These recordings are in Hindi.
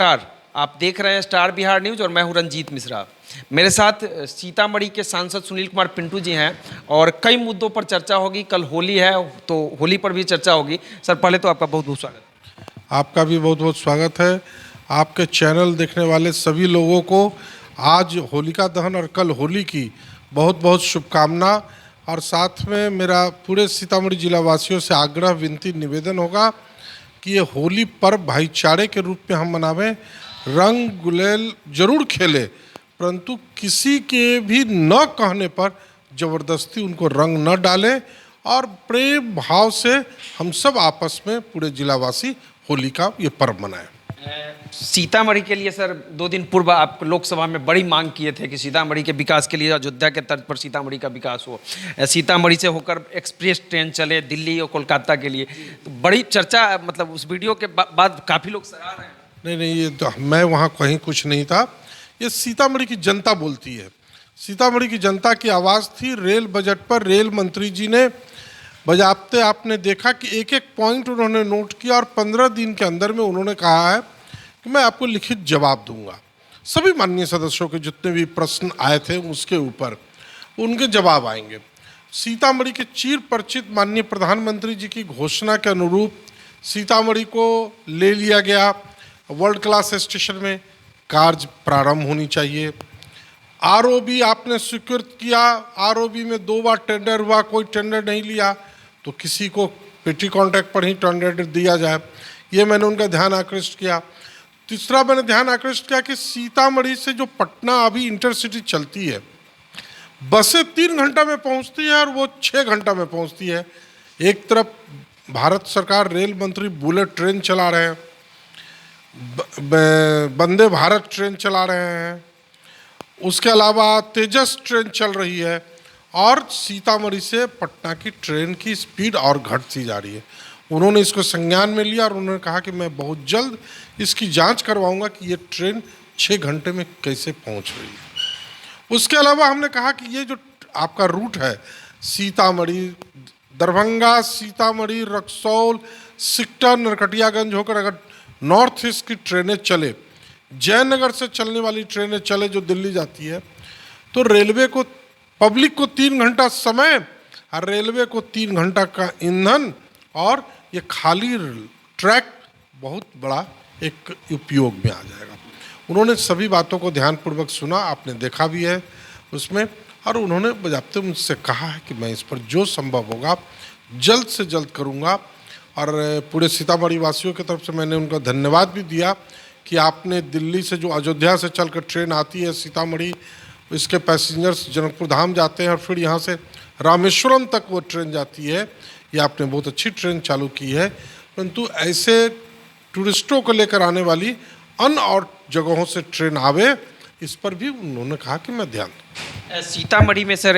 नमस्कार। आप देख रहे हैं स्टार बिहार न्यूज और मैं हूं रंजीत मिश्रा। मेरे साथ सीतामढ़ी के सांसद सुनील कुमार पिंटू जी हैं और कई मुद्दों पर चर्चा होगी। कल होली है तो होली पर भी चर्चा होगी। सर, पहले तो आपका बहुत बहुत स्वागत। आपका भी बहुत बहुत स्वागत है। आपके चैनल देखने वाले सभी लोगों को आज होलिका दहन और कल होली की बहुत बहुत शुभकामना। और साथ में मेरा पूरे सीतामढ़ी जिला वासियों से आग्रह विनती निवेदन होगा कि ये होली पर्व भाईचारे के रूप में हम मनावें। रंग गुलाल जरूर खेले, परंतु किसी के भी न कहने पर ज़बरदस्ती उनको रंग न डालें और प्रेम भाव से हम सब आपस में पूरे जिलावासी होली का ये पर्व मनाएं। सीतामढ़ी के लिए सर 2 दिन पूर्व आप लोकसभा में बड़ी मांग किए थे कि सीतामढ़ी के विकास के लिए अयोध्या के तर्ज पर सीतामढ़ी का विकास हो, सीतामढ़ी से होकर एक्सप्रेस ट्रेन चले दिल्ली और कोलकाता के लिए। तो बड़ी चर्चा, मतलब उस वीडियो के बाद काफ़ी लोग सराह रहे हैं। नहीं, ये तो मैं वहाँ कहीं कुछ नहीं था। ये सीतामढ़ी की जनता बोलती है। सीतामढ़ी की जनता की आवाज़ थी। रेल बजट पर रेल मंत्री जी ने बजाते आपने देखा कि एक एक पॉइंट उन्होंने नोट किया और 15 दिन के अंदर में उन्होंने कहा है कि मैं आपको लिखित जवाब दूंगा। सभी माननीय सदस्यों के जितने भी प्रश्न आए थे उसके ऊपर उनके जवाब आएंगे। सीतामढ़ी के चीर परिचित माननीय प्रधानमंत्री जी की घोषणा के अनुरूप सीतामढ़ी को ले लिया गया। वर्ल्ड क्लास स्टेशन में कार्य प्रारंभ होनी चाहिए। आरओबी आपने स्वीकृत किया। आरओबी में 2 बार टेंडर हुआ, कोई टेंडर नहीं लिया तो किसी को पेटी कॉन्ट्रैक्ट पर ही टेंडर दिया जाए, ये मैंने उनका ध्यान आकृष्ट किया। तीसरा मैंने ध्यान आकृष्ट किया कि सीतामढ़ी से जो पटना अभी इंटरसिटी चलती है, बसें 3 घंटा में पहुंचती है और वो 6 घंटा में पहुंचती है। एक तरफ भारत सरकार रेल मंत्री बुलेट ट्रेन चला रहे हैं, वंदे भारत ट्रेन चला रहे हैं, उसके अलावा तेजस ट्रेन चल रही है और सीतामढ़ी से पटना की ट्रेन की स्पीड और घटती जा रही है। उन्होंने इसको संज्ञान में लिया और उन्होंने कहा कि मैं बहुत जल्द इसकी जांच करवाऊंगा कि ये ट्रेन 6 घंटे में कैसे पहुंच रही है। उसके अलावा हमने कहा कि ये जो आपका रूट है सीतामढ़ी दरभंगा, सीतामढ़ी, रक्सौल, सिकटा, नरकटियागंज होकर अगर नॉर्थ ईस्ट की ट्रेनें चले, जयनगर से चलने वाली ट्रेनें चले जो दिल्ली जाती है, तो रेलवे को, पब्लिक को 3 घंटा समय और रेलवे को 3 घंटा का ईंधन और ये खाली ट्रैक बहुत बड़ा एक उपयोग में आ जाएगा। उन्होंने सभी बातों को ध्यानपूर्वक सुना, आपने देखा भी है उसमें, और उन्होंने बजाते मुझसे कहा है कि मैं इस पर जो संभव होगा जल्द से जल्द करूँगा। और पूरे सीतामढ़ी वासियों की तरफ से मैंने उनका धन्यवाद भी दिया कि आपने दिल्ली से जो अयोध्या से चलकर ट्रेन आती है सीतामढ़ी, इसके पैसेंजर्स जनकपुर धाम जाते हैं और फिर यहाँ से रामेश्वरम तक वो ट्रेन जाती है। ये आपने बहुत अच्छी ट्रेन चालू की है, परंतु ऐसे टूरिस्टों को लेकर आने वाली अन्य और जगहों से ट्रेन आवे, इस पर भी उन्होंने कहा कि मैं ध्यान दूँ। सीतामढ़ी में सर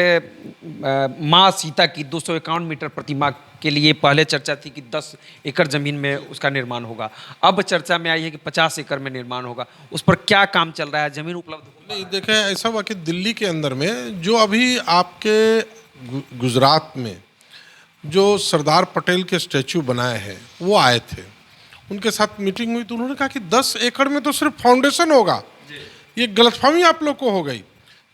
माँ सीता की 251 मीटर प्रतिमा के लिए पहले चर्चा थी कि 10 एकड़ ज़मीन में उसका निर्माण होगा। अब चर्चा में आई है कि 50 एकड़ में निर्माण होगा। उस पर क्या काम चल रहा है? ज़मीन उपलब्ध हो? नहीं, देखें, ऐसा हुआ कि दिल्ली के अंदर में जो अभी आपके गुजरात में जो सरदार पटेल के स्टैचू बनाए हैं वो आए थे, उनके साथ मीटिंग हुई तो उन्होंने कहा कि 10 एकड़ में तो सिर्फ फाउंडेशन होगा। ये गलतफहमी आप लोग को हो गई।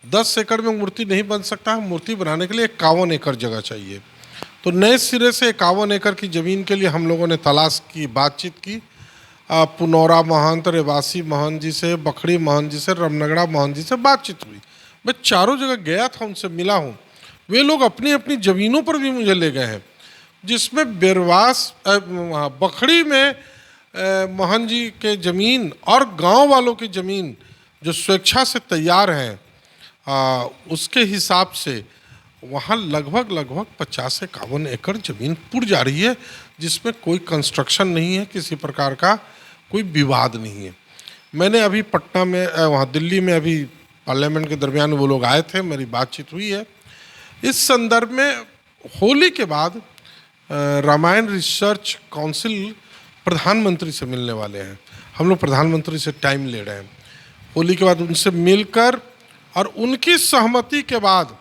10 एकड़ में मूर्ति नहीं बन सकता है। मूर्ति बनाने के लिए 51 एकड़ जगह चाहिए। तो नए सिरे से 51 एकड़ की ज़मीन के लिए हम लोगों ने तलाश की, बातचीत की। पुनौरा महंत, रेवासी महंत जी से, बखड़ी महंत जी से, रामनगरा महंत जी से बातचीत हुई। मैं चारों जगह गया था, उनसे मिला हूँ। वे लोग अपनी अपनी ज़मीनों पर भी मुझे ले गए हैं, जिसमें बेरवास बखड़ी में महंत जी के ज़मीन और गांव वालों की ज़मीन जो स्वेच्छा से तैयार हैं, उसके हिसाब से वहाँ लगभग 50-51 एकड़ ज़मीन पुर जा रही है, जिसमें कोई कंस्ट्रक्शन नहीं है, किसी प्रकार का कोई विवाद नहीं है। मैंने अभी पटना में, वहाँ दिल्ली में अभी पार्लियामेंट के दरमियान वो लोग आए थे, मेरी बातचीत हुई है। इस संदर्भ में होली के बाद रामायण रिसर्च काउंसिल प्रधानमंत्री से मिलने वाले हैं। हम लोग प्रधानमंत्री से टाइम ले रहे हैं। होली के बाद उनसे मिलकर और उनकी सहमति के बाद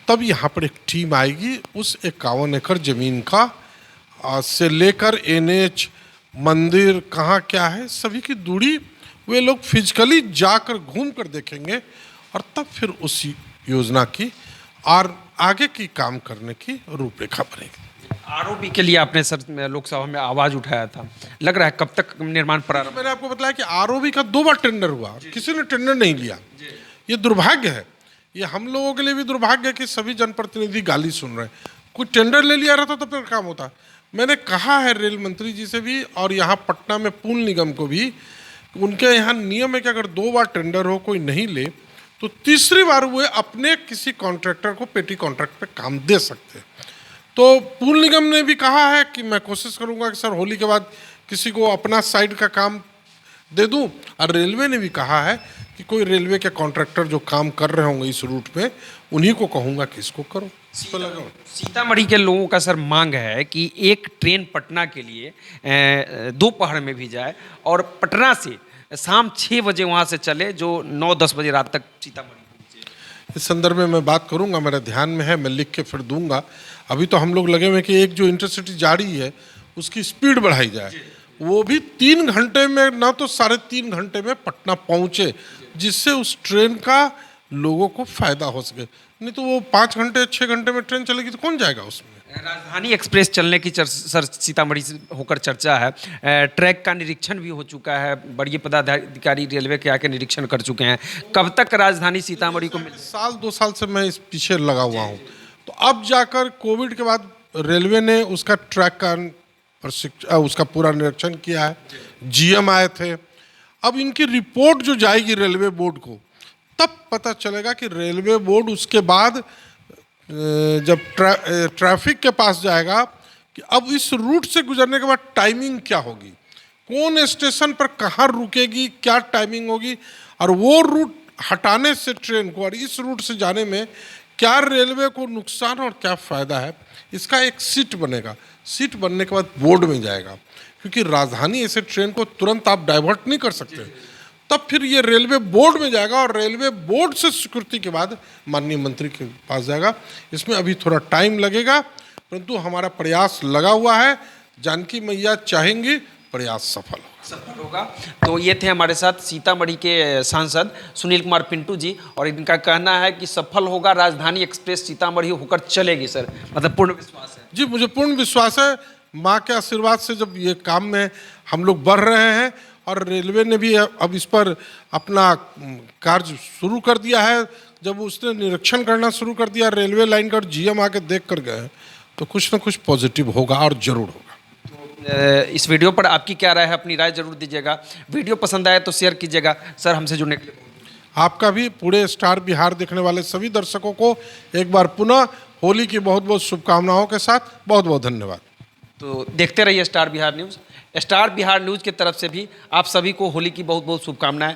तब यहाँ पर एक टीम आएगी उस 51 एकड़ ज़मीन का से लेकर NH मंदिर कहाँ क्या है, सभी की दूरी वे लोग फिजिकली जाकर घूम कर देखेंगे और तब फिर उस योजना की और आगे की काम करने की रूपरेखा बनेगी। आरओबी के लिए आपने सर लोकसभा में आवाज उठाया था, लग रहा है कब तक निर्माण प्रारंभ? मैंने आपको बताया कि आरओबी का 2 बार टेंडर हुआ, किसी ने टेंडर नहीं लिया। ये दुर्भाग्य है, ये हम लोगों के लिए भी दुर्भाग्य है कि सभी जनप्रतिनिधि गाली सुन रहे हैं। कोई टेंडर ले लिया रहता तो फिर काम होता। मैंने कहा है रेल मंत्री जी से भी और यहाँ पटना में पुल निगम को भी, उनके यहाँ नियम है कि अगर 2 बार टेंडर हो कोई नहीं ले तो तीसरी बार वो अपने किसी कॉन्ट्रैक्टर को पेटी कॉन्ट्रैक्ट पे काम दे सकते हैं। तो पुल निगम ने भी कहा है कि मैं कोशिश करूंगा कि सर होली के बाद किसी को अपना साइड का काम दे दूं, और रेलवे ने भी कहा है कि कोई रेलवे के कॉन्ट्रैक्टर जो काम कर रहे होंगे इस रूट में उन्हीं को कहूंगा कि इसको करो। सीतामढ़ी के लोगों का सर मांग है कि एक ट्रेन पटना के लिए दोपहर में भी जाए और पटना से शाम 6 बजे वहाँ से चले, जो 9-10 बजे रात तक सीतामढ़ी पहुँचे। इस संदर्भ में मैं बात करूंगा, मेरे ध्यान में है, मैं लिख के फिर दूंगा। अभी तो हम लोग लगे हुए हैं कि एक जो इंटरसिटी जारी है उसकी स्पीड बढ़ाई जाए, वो भी 3 घंटे में ना तो 3.5 घंटे में पटना पहुंचे, जिससे उस ट्रेन का लोगों को फायदा हो सके। नहीं तो वो 5 घंटे 6 घंटे में ट्रेन चलेगी तो कौन जाएगा उसमें। राजधानी एक्सप्रेस चलने की सर सीतामढ़ी से होकर चर्चा है, ट्रैक का निरीक्षण भी हो चुका है, बड़े पदाधिकारी रेलवे के आके निरीक्षण कर चुके हैं। कब तक राजधानी सीतामढ़ी को मिल? 2 साल से मैं इस पीछे लगा हुआ हूँ। तो अब जाकर कोविड के बाद रेलवे ने उसका ट्रैक का उसका पूरा निरीक्षण किया है, जीएम आए थे। अब इनकी रिपोर्ट जो जाएगी रेलवे बोर्ड को, तब पता चलेगा कि रेलवे बोर्ड उसके बाद जब ट्रैफिक के पास जाएगा कि अब इस रूट से गुजरने के बाद टाइमिंग क्या होगी, कौन स्टेशन पर कहाँ रुकेगी, क्या टाइमिंग होगी, और वो रूट हटाने से ट्रेन को और इस रूट से जाने में क्या रेलवे को नुकसान और क्या फ़ायदा है, इसका एक सीट बनेगा। सीट बनने के बाद बोर्ड में जाएगा, क्योंकि राजधानी ऐसे ट्रेन को तुरंत आप डाइवर्ट नहीं कर सकते। तब फिर ये रेलवे बोर्ड में जाएगा और रेलवे बोर्ड से स्वीकृति के बाद माननीय मंत्री के पास जाएगा। इसमें अभी थोड़ा टाइम लगेगा, परंतु हमारा प्रयास लगा हुआ है। जानकी मैया चाहेंगी, प्रयास सफल होगा। तो ये थे हमारे साथ सीतामढ़ी के सांसद सुनील कुमार पिंटू जी, और इनका कहना है कि सफल होगा, राजधानी एक्सप्रेस सीतामढ़ी होकर चलेगी। सर मतलब पूर्ण विश्वास है? जी, मुझे पूर्ण विश्वास है। माँ के आशीर्वाद से जब ये काम में हम लोग बढ़ रहे हैं और रेलवे ने भी अब इस पर अपना कार्य शुरू कर दिया है, जब उसने निरीक्षण करना शुरू कर दिया रेलवे लाइन का और जीएम आके देख कर गए, तो कुछ ना कुछ पॉजिटिव होगा और जरूर होगा। इस वीडियो पर आपकी क्या राय है, अपनी राय जरूर दीजिएगा। वीडियो पसंद आए तो शेयर कीजिएगा। सर हमसे जुड़ने के लिए आपका भी, पूरे स्टार बिहार देखने वाले सभी दर्शकों को एक बार पुनः होली की बहुत बहुत शुभकामनाओं के साथ बहुत बहुत धन्यवाद। तो देखते रहिए star Bihar news. Star Bihar news की तरफ से भी आप सभी को होली की बहुत बहुत शुभकामनाएं।